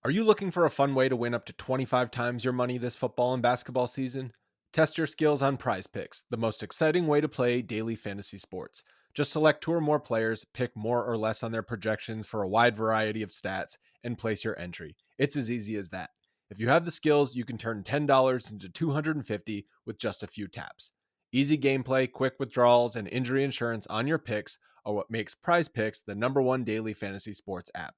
Are you looking for a fun way to win up to 25 times your money this football and basketball season? Test your skills on Prize Picks, the most exciting way to play daily fantasy sports. Just select two or more players, pick more or less on their projections for a wide variety of stats, and place your entry. It's as easy as that. If you have the skills, you can turn $10 into $250 with just a few taps. Easy gameplay, quick withdrawals, and injury insurance on your picks are what makes Prize Picks the #1 daily fantasy sports app.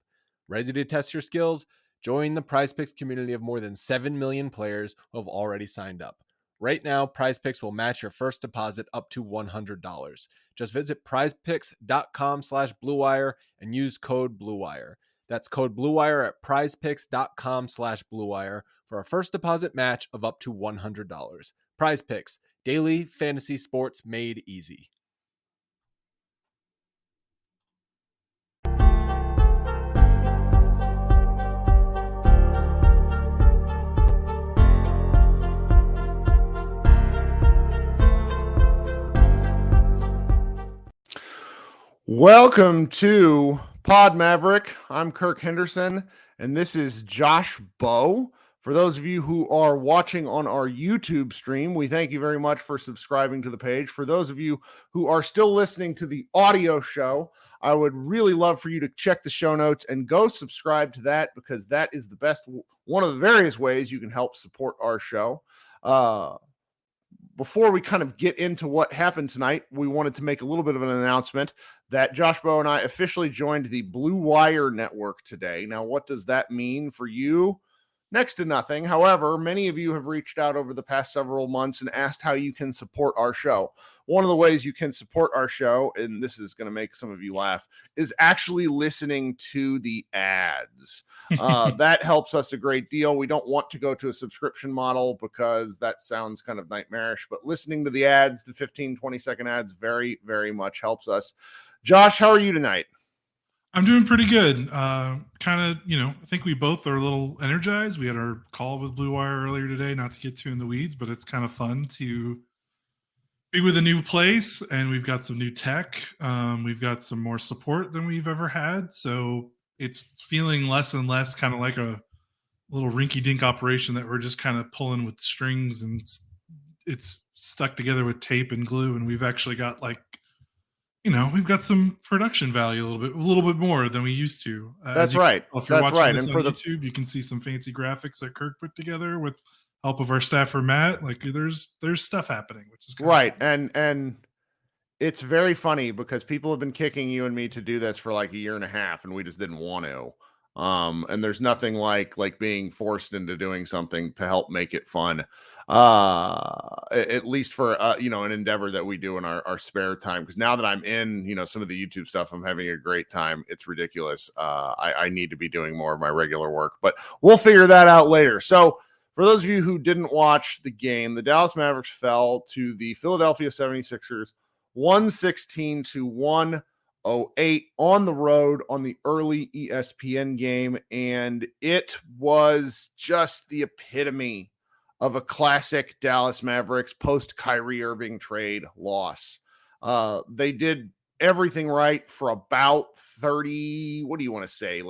Ready to test your skills? Join the PrizePicks community of more than 7 million players who have already signed up. Right now, PrizePicks will match your first deposit up to $100. Just visit prizepicks.com/BlueWire and use code BlueWire. That's code BlueWire at prizepicks.com/BlueWire for a first deposit match of up to $100. PrizePicks, daily fantasy sports made easy. Welcome to Pod Maverick. I'm Kirk Henderson, and this is Josh Bowe. For those of you who are watching on our YouTube stream, we thank you very much for subscribing to the page. For those of you who are still listening to the audio show, I would really love for you to check the show notes and go subscribe to that, because that is the best, one of the various ways you can help support our show. Before we kind of get into what happened tonight, we wanted to make a little bit of an announcement that Josh Bowe and I officially joined the BlueWire network today. Now, what does that mean for you? Next to nothing. However, many of you have reached out over the past several months and asked how you can support our show. One of the ways you can support our show, and this is going to make some of you laugh, is actually listening to the ads. That helps us a great deal. We don't want to go to a subscription model because that sounds kind of nightmarish, but listening to the ads, the 15, 20-second ads, very, very much helps us. Josh, how are you tonight? I'm doing pretty good. I think we both are a little energized. We had our call with BlueWire earlier today, not to get too in the weeds, but it's kind of fun to be with a new place, and we've got some new tech. We've got some more support than we've ever had. So it's feeling less and less kind of like a little rinky-dink operation that we're just kind of pulling with strings, and it's stuck together with tape and glue. And we've actually got we've got some production value a little bit more than we used to. That's right. If you're That's watching right. this And on for YouTube, you can see some fancy graphics that Kirk put together with help of our staffer Matt. Like there's stuff happening, which is right. And it's very funny because people have been kicking you and me to do this for like a year and a half, and we just didn't want to. And there's nothing like being forced into doing something to help make it fun. At least for an endeavor that we do in our spare time. Because now that I'm in, some of the YouTube stuff, I'm having a great time. It's ridiculous. I need to be doing more of my regular work, but we'll figure that out later. So for those of you who didn't watch the game, the Dallas Mavericks fell to the Philadelphia 76ers 116-108 on the road on the early ESPN game. And it was just the epitome of a classic Dallas Mavericks post Kyrie Irving trade loss. They did everything right for about 30, what do you want to say?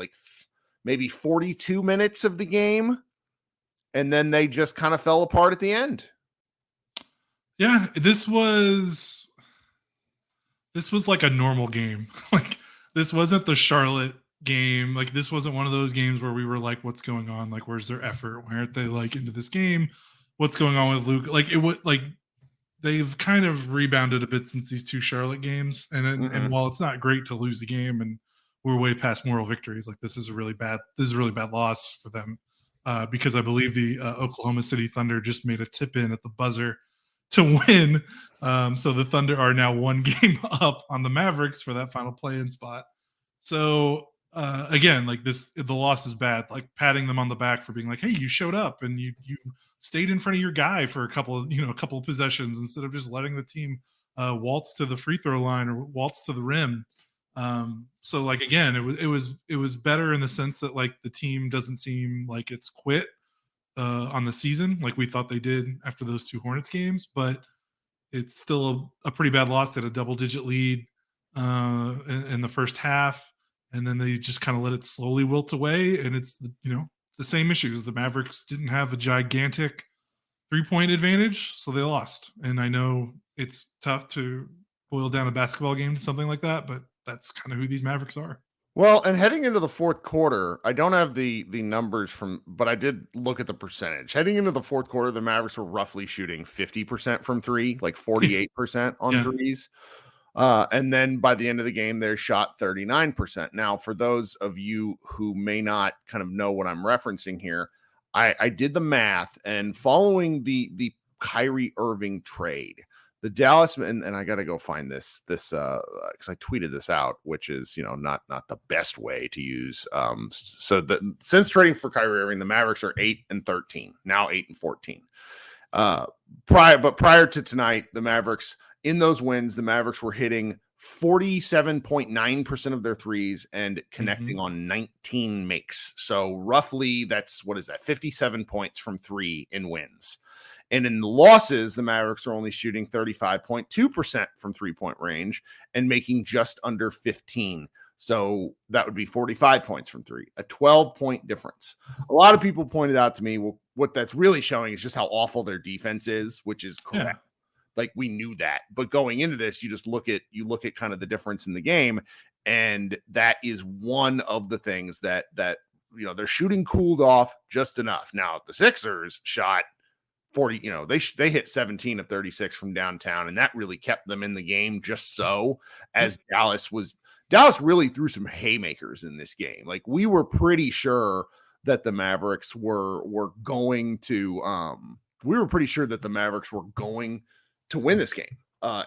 Maybe 42 minutes of the game. And then they just kind of fell apart at the end. Yeah, this was like a normal game. This wasn't the Charlotte game. This wasn't one of those games where we were like, what's going on? Where's their effort? Why aren't they into this game? What's going on with Luke? They've kind of rebounded a bit since these two Charlotte games. And while it's not great to lose a game and we're way past moral victories, this is a really bad loss for them. Because I believe the Oklahoma City Thunder just made a tip in at the buzzer to win. So the Thunder are now one game up on the Mavericks for that final play-in spot. So again, the loss is bad. Patting them on the back for being like, hey, you showed up and you stayed in front of your guy for a couple of possessions instead of just letting the team waltz to the free throw line or waltz to the rim. So again, it was better in the sense that the team doesn't seem like it's quit on the season like we thought they did after those two Hornets games, but it's still a pretty bad loss. They had a double-digit lead in the first half, and then they just kind of let it slowly wilt away. And it's the the same issues. The Mavericks didn't have a gigantic 3-point advantage, so they lost. And I know it's tough to boil down a basketball game to something like that, but that's kind of who these Mavericks are. Well, and heading into the fourth quarter, I don't have the numbers but I did look at the percentage. Heading into the fourth quarter, the Mavericks were roughly shooting 50% from three, like 48% on Yeah. threes. And then by the end of the game, they shot 39%. Now, for those of you who may not kind of know what I'm referencing here, I did the math, and following the Kyrie Irving trade, the Dallas, and I got to go find this because I tweeted this out, which is, not the best way to use. So since trading for Kyrie Irving, the Mavericks are 8-13, now 8-14. Prior to tonight, the Mavericks, in those wins, the Mavericks were hitting 47.9% of their threes and connecting on 19 makes. So roughly that's, 57 points from three in wins. And in the losses, the Mavericks are only shooting 35.2% from 3-point range and making just under 15. So that would be 45 points from three, a 12-point difference. A lot of people pointed out to me, well, what that's really showing is just how awful their defense is, which is correct. Yeah. Like, we knew that, but going into this, you look at kind of the difference in the game, and that is one of the things that their shooting cooled off just enough. Now the Sixers shot 40, they hit 17 of 36 from downtown, and that really kept them in the game. Just so, as Dallas really threw some haymakers in this game. Like, we were pretty sure that the Mavericks were going to win this game.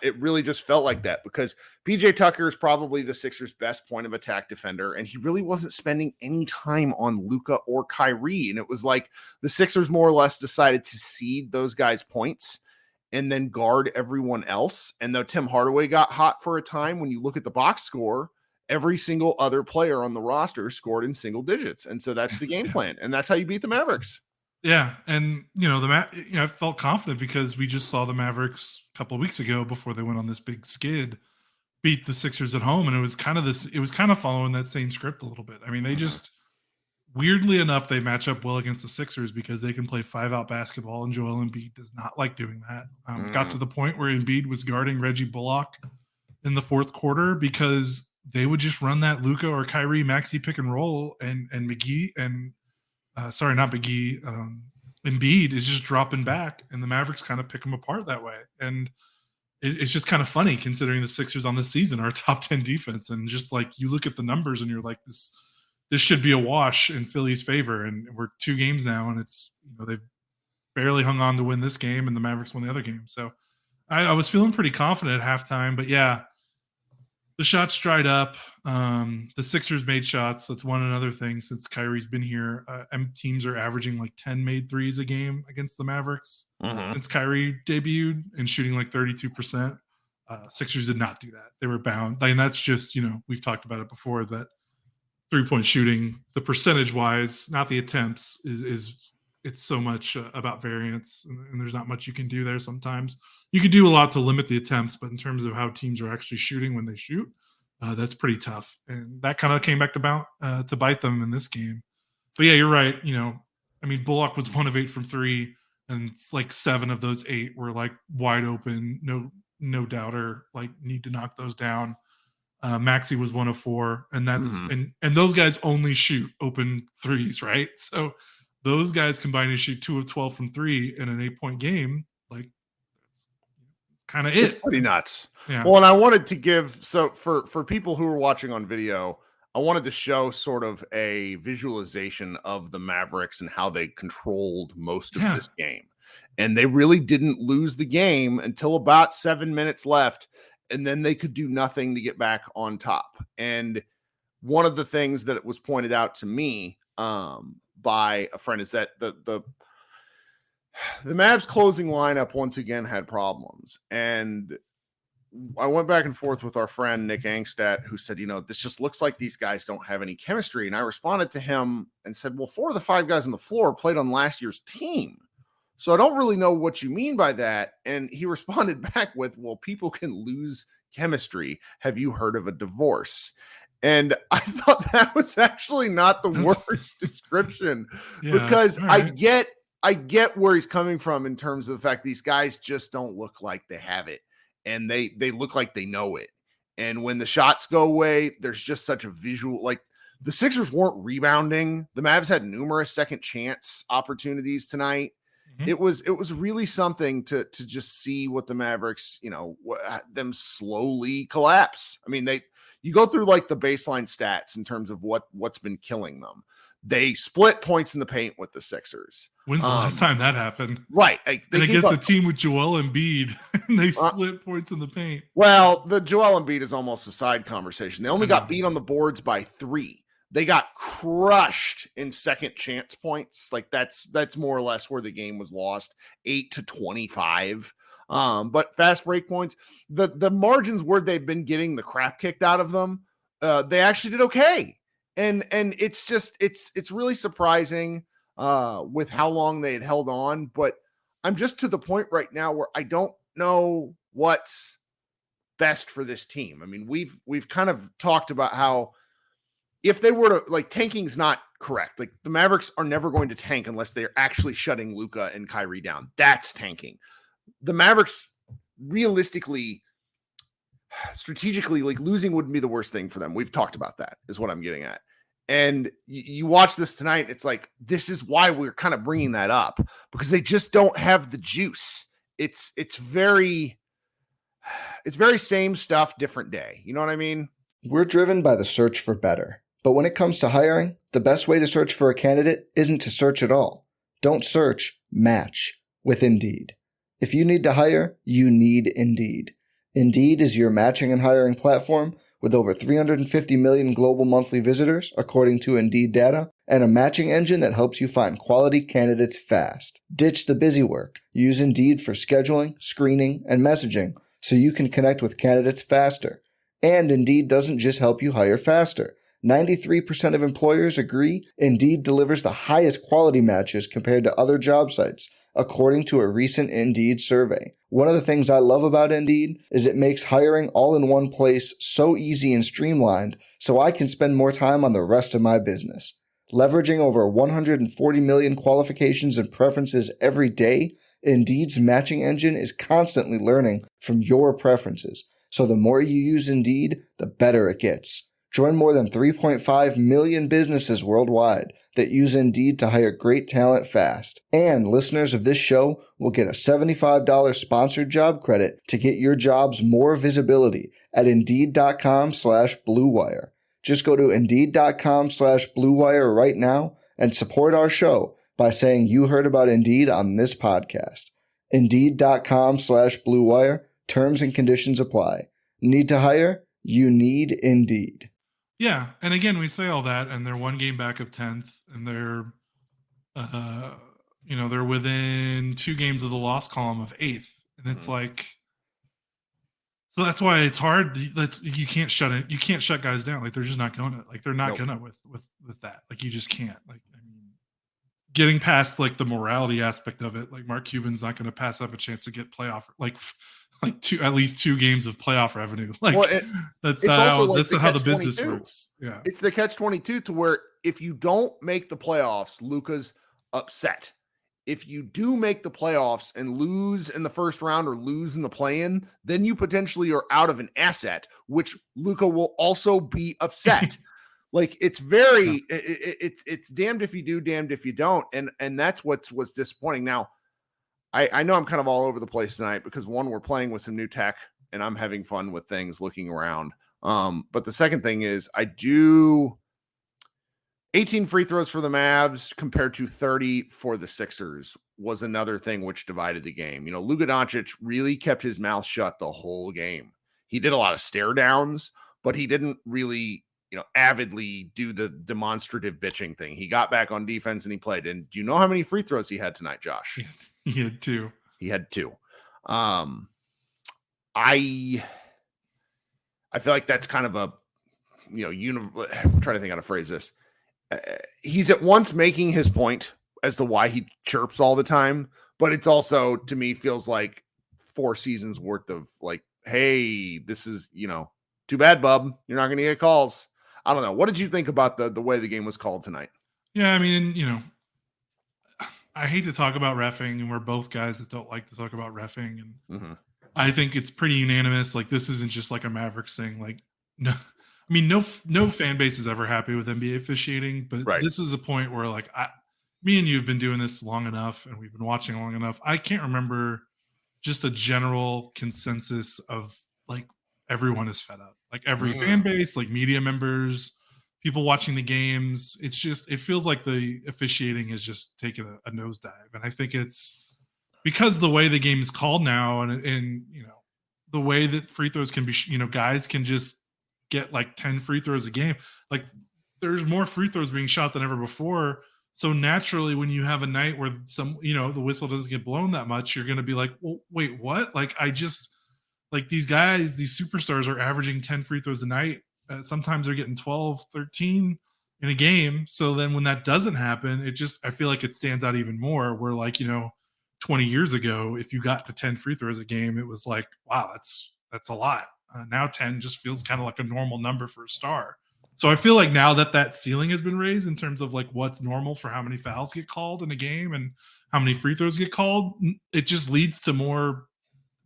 It really just felt like that because PJ Tucker is probably the Sixers' best point of attack defender, and he really wasn't spending any time on Luka or Kyrie. And it was like the Sixers more or less decided to cede those guys points and then guard everyone else. And though Tim Hardaway got hot for a time, when you look at the box score, every single other player on the roster scored in single digits. And so that's the game plan. And that's how you beat the Mavericks. Yeah, and I felt confident because we just saw the Mavericks a couple of weeks ago before they went on this big skid, beat the Sixers at home, and it was kind of following that same script a little bit. I mean, they just weirdly enough they match up well against the Sixers because they can play 5-out basketball, and Joel Embiid does not like doing that. Got to the point where Embiid was guarding Reggie Bullock in the fourth quarter because they would just run that Luka or Kyrie Maxey pick and roll, and McGee and. Not McGee. Embiid is just dropping back, and the Mavericks kind of pick them apart that way. And it's just kind of funny considering the Sixers on this season are a top 10 defense, and just like you look at the numbers and you're like, this should be a wash in Philly's favor. And we're 2 games now, and it's they've barely hung on to win this game, and the Mavericks won the other game. So I was feeling pretty confident at halftime, but yeah. The shots dried up. The Sixers made shots. That's another thing since Kyrie's been here. Teams are averaging like 10 made threes a game against the Mavericks since Kyrie debuted and shooting like 32%. Sixers did not do that. They were bound. And that's just, we've talked about it before, that 3-point shooting, the percentage wise, not the attempts, is it's so much about variance, and there's not much you can do there sometimes. You can do a lot to limit the attempts, but in terms of how teams are actually shooting when they shoot, that's pretty tough. And that kind of came back to bite them in this game. But yeah, you're right. Bullock was 1 of 8 from 3, and it's like 7 of those 8 were like wide open, no doubter, like need to knock those down. Maxey was 1 of 4, and that's and those guys only shoot open threes, right? So those guys combined to shoot 2 of 12 from 3 in an 8-point game. Like, that's kind of it. It's pretty nuts. Yeah. Well, and I wanted to give, so for people who are watching on video, I wanted to show sort of a visualization of the Mavericks and how they controlled most of this game. And they really didn't lose the game until about 7 minutes left. And then they could do nothing to get back on top. And one of the things that was pointed out to me by a friend is that the Mavs closing lineup once again had problems. And I went back and forth with our friend Nick Angstadt, who said, this just looks like these guys don't have any chemistry. And I responded to him and said, well, 4 of the 5 guys on the floor played on last year's team. So I don't really know what you mean by that. And he responded back with, well, people can lose chemistry. Have you heard of a divorce? And I thought that was actually not the worst description, because right. I get where he's coming from in terms of the fact these guys just don't look like they have it, and they look like they know it. And when the shots go away, there's just such a visual, like the Sixers weren't rebounding. The Mavs had numerous second chance opportunities tonight. Mhm. It was really something to just see what the Mavericks, them slowly collapse. I mean, you go through like the baseline stats in terms of what's been killing them. They split points in the paint with the Sixers. When's the last time that happened? Right. And against a team with Joel Embiid, and they split points in the paint. Well, the Joel Embiid is almost a side conversation. They only got beat on the boards by 3. They got crushed in second chance points. Like that's more or less where the game was lost, 8-25. But fast break points, the margins where they've been getting the crap kicked out of them, they actually did okay. And it's just it's really surprising with how long they had held on. But I'm just to the point right now where I don't know what's best for this team. I mean, we've kind of talked about how if they were to, like, tanking's not correct. Like, the Mavericks are never going to tank unless they're actually shutting Luka and Kyrie down. That's tanking. The Mavericks realistically, strategically, like, losing wouldn't be the worst thing for them. We've talked about that, is what I'm getting at. And you watch this tonight, it's like, this is why we're kind of bringing that up, because they just don't have the juice. It's very same stuff, different day. You know what I mean? We're driven by the search for better. But when it comes to hiring, the best way to search for a candidate isn't to search at all. Don't search, match with Indeed. If you need to hire, you need Indeed. Indeed is your matching and hiring platform with over 350 million global monthly visitors, according to Indeed data, and a matching engine that helps you find quality candidates fast. Ditch the busy work. Use Indeed for scheduling, screening, and messaging so you can connect with candidates faster. And Indeed doesn't just help you hire faster. 93% of employers agree Indeed delivers the highest quality matches compared to other job sites, according to a recent Indeed survey. One of the things I love about Indeed is it makes hiring all in one place so easy and streamlined so I can spend more time on the rest of my business. Leveraging over 140 million qualifications and preferences every day, Indeed's matching engine is constantly learning from your preferences. So the more you use Indeed, the better it gets. Join more than 3.5 million businesses worldwide that use Indeed to hire great talent fast. And listeners of this show will get a $75 sponsored job credit to get your jobs more visibility at Indeed.com/BlueWire. Just go to Indeed.com/BlueWire right now and support our show by saying you heard about Indeed on this podcast. Indeed.com/BlueWire. Terms and conditions apply. Need to hire? You need Indeed. Yeah, and again, we say all that, and they're one game back of 10th, and they're, they're within 2 games of the loss column of 8th, and it's like, so that's why it's hard. You can't shut it. You can't shut guys down. Like, they're just not going to. Like, they're not gonna with that. Like, you just can't. Like, I mean, getting past like the morality aspect of it. Like, Mark Cuban's not going to pass up a chance to get playoff at least 2 games of playoff revenue. Like, that's not how the business works. Yeah. It's the catch-22 to where if you don't make the playoffs, Luka's upset. If you do make the playoffs and lose in the first round or lose in the play-in, then you potentially are out of an asset, which Luka will also be upset. Like, it's very, it's damned if you do, damned if you don't. And that's what's disappointing. Now, I know I'm kind of all over the place tonight because, one, we're playing with some new tech and I'm having fun with things, looking around. But the second thing is 18 free throws for the Mavs compared to 30 for the Sixers was another thing which divided the game. Luka Doncic really kept his mouth shut the whole game. He did a lot of stare downs, but he didn't really, avidly do the demonstrative bitching thing. He got back on defense and he played. And do you know how many free throws he had tonight, Josh? He had 2. He had 2. I feel like that's kind of a, I'm trying to think how to phrase this. He's at once making his point as to why he chirps all the time, but it's also, to me, feels like 4 seasons worth of like, hey, this is, too bad, bub. You're not going to get calls. I don't know. What did you think about the way the game was called tonight? Yeah, I mean, I hate to talk about reffing, and we're both guys that don't like to talk about reffing. And I think it's pretty unanimous. Like, this isn't just like a Mavericks thing. Like, no, I mean, no fan base is ever happy with NBA officiating, but this is a point where, like, me and you have been doing this long enough, and we've been watching long enough. I can't remember just a general consensus of like everyone is fed up. Like every fan base, like media members, people watching the games. It feels like the officiating is just taking a nosedive. And I think it's because the way the game is called now, and the way that free throws can be, guys can just get like 10 free throws a game. Like there's more free throws being shot than ever before. So naturally, when you have a night where the whistle doesn't get blown that much, you're going to be like, well, wait, what? Like these guys, these superstars are averaging 10 free throws a night. Sometimes they're getting 12, 13 in a game. So then when that doesn't happen, I feel like it stands out even more where 20 years ago, if you got to 10 free throws a game, it was like, wow, that's a lot. Now 10 just feels kind of like a normal number for a star. So I feel like now that ceiling has been raised in terms of like what's normal for how many fouls get called in a game and how many free throws get called, it just leads to more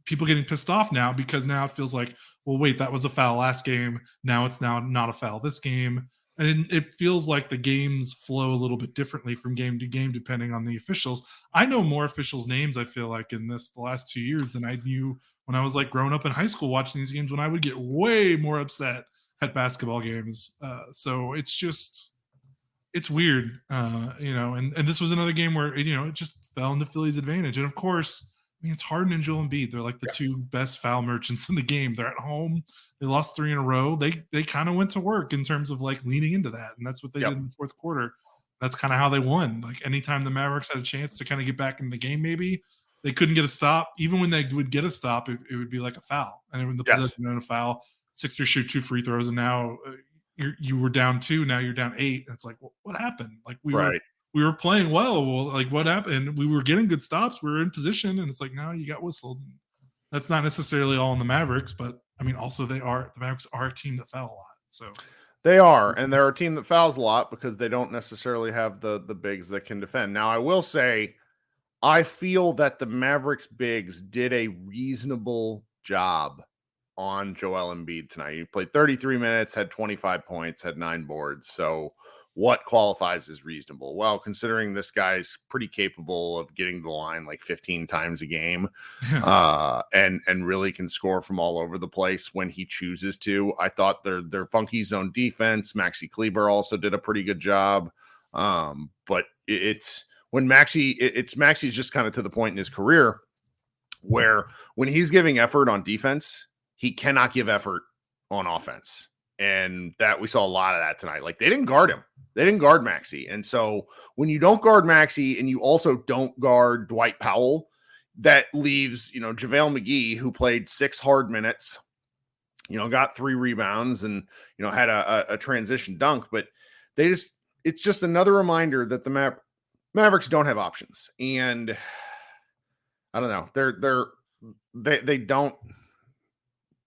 people getting pissed off now, because now it feels like, well, wait, that was a foul last game. Now it's not a foul this game. And it feels like the games flow a little bit differently from game to game, depending on the officials. I know more officials' names, I feel like, in the last 2 years than I knew when I was like growing up in high school watching these games, when I would get way more upset at basketball games. So it's weird, and this was another game where, it just fell into Philly's advantage. And of course, I mean, it's Harden and Joel Embiid. They're like the two best foul merchants in the game. They're at home. They lost 3 in a row. They kind of went to work in terms of like leaning into that. And that's what they did in the fourth quarter. That's kind of how they won. Like anytime the Mavericks had a chance to kind of get back in the game, maybe they couldn't get a stop. Even when they would get a stop, it would be like a foul. And it would the possession and a foul. Sixers shoot 2 free throws, and now you were down 2. Now you're down 8. And it's like, what happened? Like we were playing well. Well, like what happened? We were getting good stops. We were in position, and it's like, no, you got whistled. That's not necessarily all in the Mavericks, but I mean, also the Mavericks are a team that foul a lot. So they are, and they're a team that fouls a lot because they don't necessarily have the bigs that can defend. Now, I will say, I feel that the Mavericks bigs did a reasonable job on Joel Embiid tonight. He played 33 minutes, had 25 points, had 9 boards. So what qualifies as reasonable? Well, considering this guy's pretty capable of getting to the line like 15 times a game, and really can score from all over the place when he chooses to. I thought their funky zone defense, Maxi Kleber also did a pretty good job. But it's Maxi's just kind of to the point in his career where when he's giving effort on defense, he cannot give effort on offense. And that we saw a lot of that tonight. Like they didn't guard him. They didn't guard Maxey. And so when you don't guard Maxey and you also don't guard Dwight Powell, that leaves, JaVale McGee, who played 6 hard minutes, got 3 rebounds and, had a transition dunk. But it's just another reminder that the Mavericks don't have options. And I don't know. They don't.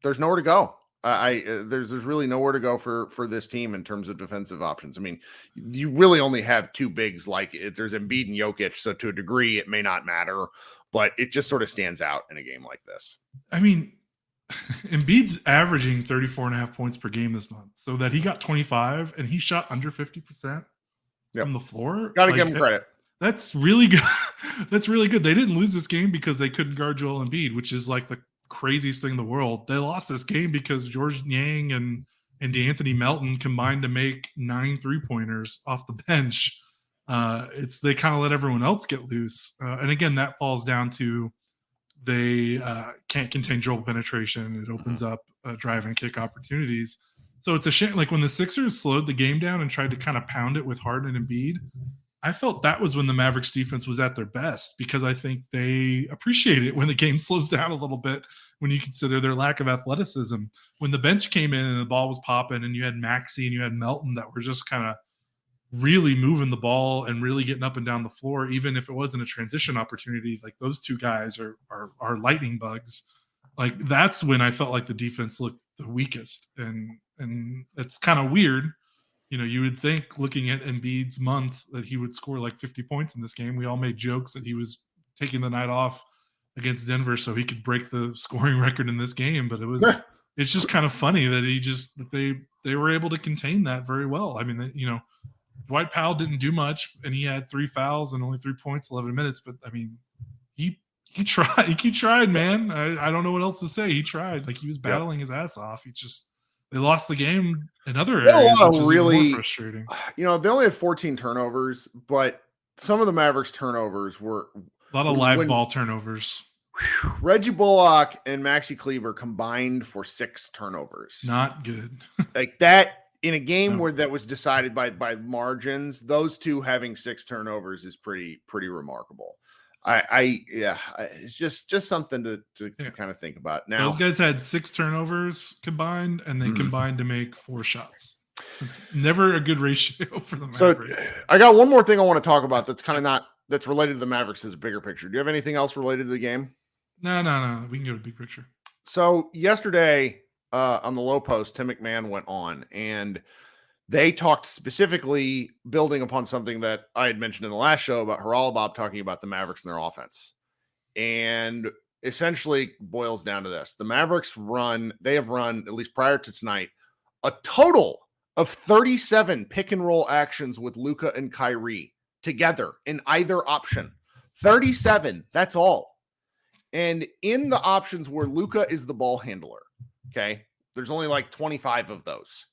There's nowhere to go. There's really nowhere to go for this team in terms of defensive options. I mean, you really only have 2 bigs. Like there's Embiid and Jokic, so to a degree it may not matter, but it just sort of stands out in a game like this. I mean, Embiid's averaging 34.5 points per game this month, so that he got 25 and he shot under 50% from the floor. Got to give him credit. That's really good. That's really good. They didn't lose this game because they couldn't guard Joel Embiid, which is like the craziest thing in the world. They lost this game because George Niang and DeAnthony Melton combined to make 9 3-pointers off the bench. They kind of let everyone else get loose. And again, that falls down to they can't contain dribble penetration. It opens up drive and kick opportunities. So it's a shame. Like when the Sixers slowed the game down and tried to kind of pound it with Harden and Embiid, I felt that was when the Mavericks defense was at their best, because I think they appreciate it when the game slows down a little bit when you consider their lack of athleticism. When the bench came in and the ball was popping and you had Maxey and you had Melton that were just kind of really moving the ball and really getting up and down the floor, even if it wasn't a transition opportunity, like those 2 guys are lightning bugs. Like that's when I felt like the defense looked the weakest. And it's kind of weird You would think looking at Embiid's month that he would score like 50 points in this game. We all made jokes that he was taking the night off against Denver so he could break the scoring record in this game, but it's just kind of funny that they were able to contain that very well. I mean, Dwight Powell didn't do much, and he had 3 fouls and only 3 points, 11 minutes. But I mean, he tried. He tried, man. I don't know what else to say. He tried. Like, he was battling his ass off. They lost the game in other areas, which is really more frustrating. They only had 14 turnovers, but some of the Mavericks turnovers were a lot of live ball turnovers. Reggie Bullock and Maxi Kleber combined for 6 turnovers. Not good. Like that in a game where that was decided by margins, those two having 6 turnovers is pretty remarkable. It's just something to kind of think about. Now, those guys had 6 turnovers combined, and they combined to make 4 shots. It's never a good ratio for the Mavericks. So I got one more thing I want to talk about that's related to the Mavericks as a bigger picture. Do you have anything else related to the game? No. We can go to big picture. So yesterday on the Low Post, Tim McMahon went on, and they talked specifically building upon something that I had mentioned in the last show about Haralabob talking about the Mavericks and their offense. And essentially boils down to this. The Mavericks have run, at least prior to tonight, a total of 37 pick and roll actions with Luka and Kyrie together in either option. 37, that's all. And in the options where Luka is the ball handler, okay, there's only like 25 of those.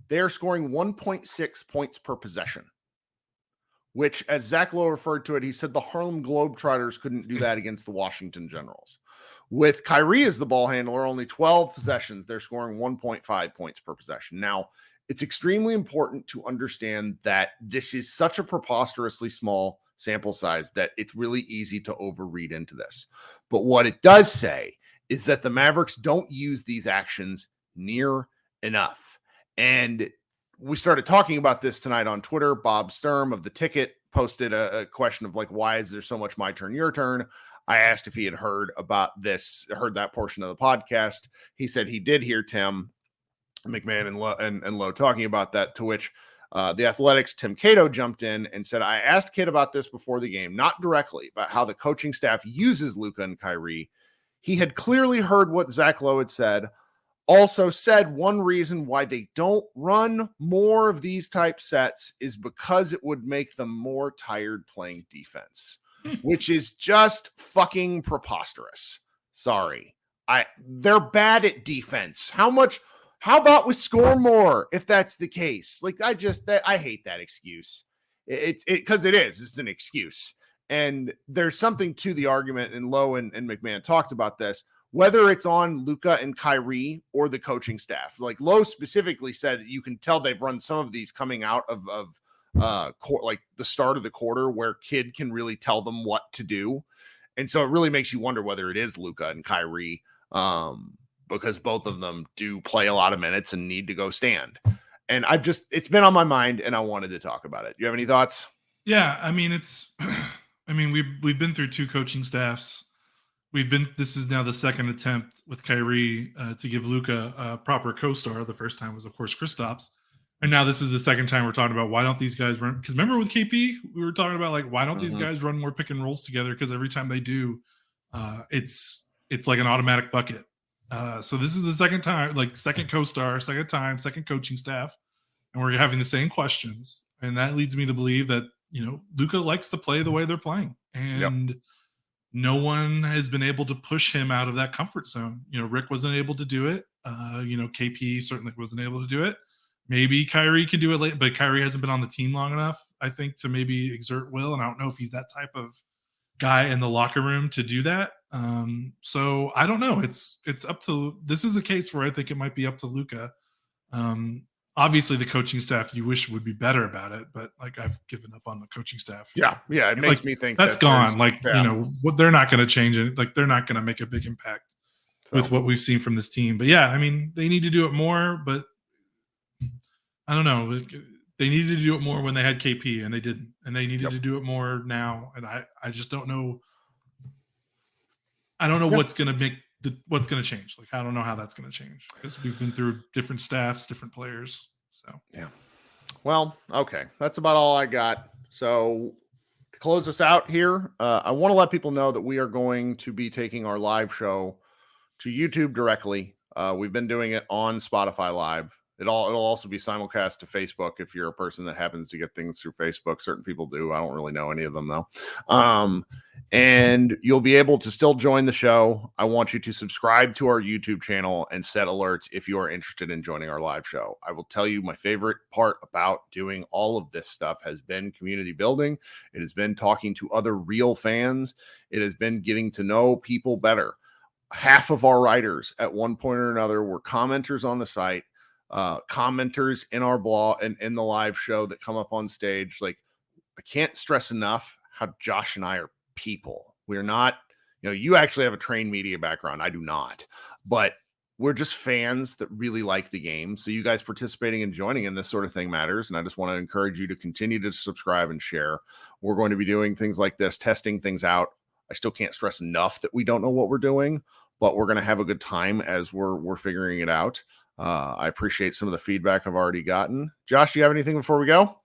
They are scoring 1.6 points per possession, which, as Zach Lowe referred to it, he said the Harlem Globetrotters couldn't do that against the Washington Generals. With Kyrie as the ball handler, only 12 possessions, they're scoring 1.5 points per possession. Now, it's extremely important to understand that this is such a preposterously small sample size that it's really easy to overread into this. But what it does say is that the Mavericks don't use these actions near enough. And we started talking about this tonight on Twitter. Bob Sturm of The Ticket posted a question of like, why is there so much my turn, your turn? I asked if he had heard about this, heard that portion of the podcast. He said he did hear Tim McMahon and Lowe talking about that, to which the Athletics' Tim Cato jumped in and said, I asked Kid about this before the game, not directly, but how the coaching staff uses Luka and Kyrie. He had clearly heard what Zach Lowe had said. Also said one reason why they don't run more of these type sets is because it would make them more tired playing defense, which is just fucking preposterous. Sorry. They're bad at defense. How about we score more if that's the case? Like, I hate that excuse. It's an excuse. And there's something to the argument, and Lowe and McMahon talked about this, whether it's on Luka and Kyrie or the coaching staff. Like Lowe specifically said that you can tell they've run some of these coming out of like the start of the quarter where Kid can really tell them what to do. And so it really makes you wonder whether it is Luka and Kyrie, because both of them do play a lot of minutes and need to go stand. And it's been on my mind and I wanted to talk about it. Do you have any thoughts? Yeah. I mean, we've been through 2 coaching staffs. This is now the second attempt with Kyrie to give Luka a proper co-star. The first time was, of course, Kristaps. And now this is the second time we're talking about why don't these guys run? Because remember with KP, we were talking about like, why don't these guys run more pick and rolls together? Because every time they do, it's like an automatic bucket. So this is the second time, like second co-star, second coaching staff. And we're having the same questions. And that leads me to believe that, Luka likes to play the way they're playing. And no one has been able to push him out of that comfort zone. Rick wasn't able to do it. KP certainly wasn't able to do it. Maybe Kyrie can do it late, but Kyrie hasn't been on the team long enough, I think, to maybe exert will. And I don't know if he's that type of guy in the locker room to do that. So I don't know. It's up to, this is a case where I think it might be up to Luka. Obviously the coaching staff you wish would be better about it, but like I've given up on the coaching staff. Yeah. It makes me think that's gone. Like, they're not going to change it. Like they're not going to make a big impact with what we've seen from this team. But yeah, I mean, they need to do it more, but I don't know. They needed to do it more when they had KP and they didn't, and they needed to do it more now. And I just don't know. I don't know what's going to change. Like, I don't know how that's going to change because we've been through different staffs, different players. So, yeah. Well, okay. That's about all I got. So to close us out here, I want to let people know that we are going to be taking our live show to YouTube directly. We've been doing it on Spotify Live. It'll also be simulcast to Facebook if you're a person that happens to get things through Facebook. Certain people do. I don't really know any of them though. And you'll be able to still join the show. I want you to subscribe to our YouTube channel and set alerts if you are interested in joining our live show. I will tell you my favorite part about doing all of this stuff has been community building. It has been talking to other real fans. It has been getting to know people better. Half of our writers at one point or another were commenters on the site, commenters in our blog and in the live show that come up on stage. Like, I can't stress enough how Josh and I are people. We're not, you actually have a trained media background. I do not, but we're just fans that really like the game. So you guys participating and joining in this sort of thing matters. And I just want to encourage you to continue to subscribe and share. We're going to be doing things like this, testing things out. I still can't stress enough that we don't know what we're doing, but we're going to have a good time as we're figuring it out. I appreciate some of the feedback I've already gotten. Josh, do you have anything before we go?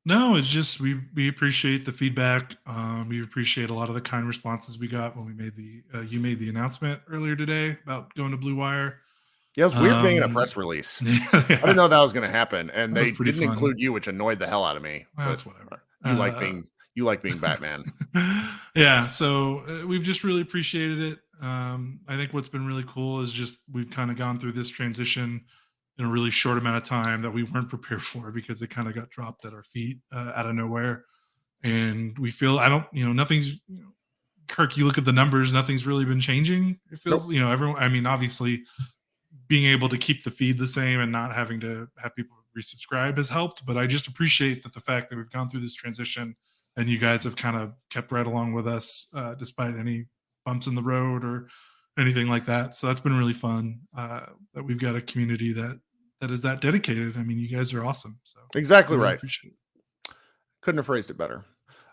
No, it's just we appreciate the feedback. We appreciate a lot of the kind responses we got when we made you made the announcement earlier today about going to BlueWire. Yeah, it's weird being in a press release. Yeah. I didn't know that was going to happen, and they didn't fun. Include you, which annoyed the hell out of me. Well, that's whatever. You like being Batman. Yeah, so we've just really appreciated it. I think what's been really cool is just we've kind of gone through this transition in a really short amount of time that we weren't prepared for because it kind of got dropped at our feet out of nowhere. And we feel, nothing's, Kirk, you look at the numbers, nothing's really been changing. It feels, Nope. Everyone, obviously being able to keep the feed the same and not having to have people resubscribe has helped. But I just appreciate that the fact that we've gone through this transition and you guys have kind of kept right along with us despite any bumps in the road or anything like that. So that's been really fun that we've got a community that is that dedicated. I mean, you guys are awesome. So exactly really right. Appreciate it. Couldn't have phrased it better.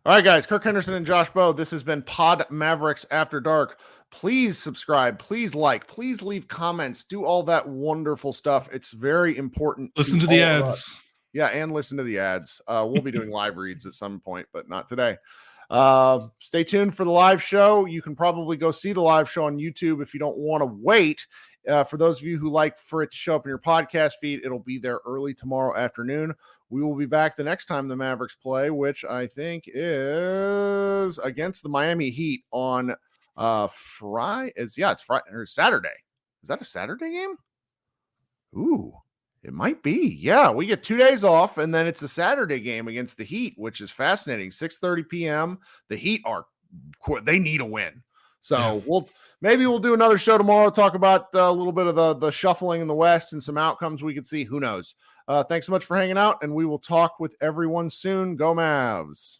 All right, guys, Kirk Henderson and Josh Bowe. This has been Pod Mavericks After Dark. Please subscribe, please like, please leave comments, do all that wonderful stuff. It's very important. Listen to the ads. Yeah, and listen to the ads. We'll be doing live reads at some point, but not today. Stay tuned for the live show. You can probably go see the live show on YouTube if you don't want to wait. For those of you who like for it to show up in your podcast feed, it'll be there early tomorrow afternoon. We will be back the next time the Mavericks play, which I think is against the Miami Heat on Friday. It's Friday or Saturday. Is that a Saturday game? Ooh. It might be. Yeah, we get 2 days off, and then it's a Saturday game against the Heat, which is fascinating. 6:30 p.m. The Heat they need a win. So we'll do another show tomorrow, talk about a little bit of the shuffling in the West and some outcomes we could see. Who knows? Thanks so much for hanging out, and we will talk with everyone soon. Go Mavs.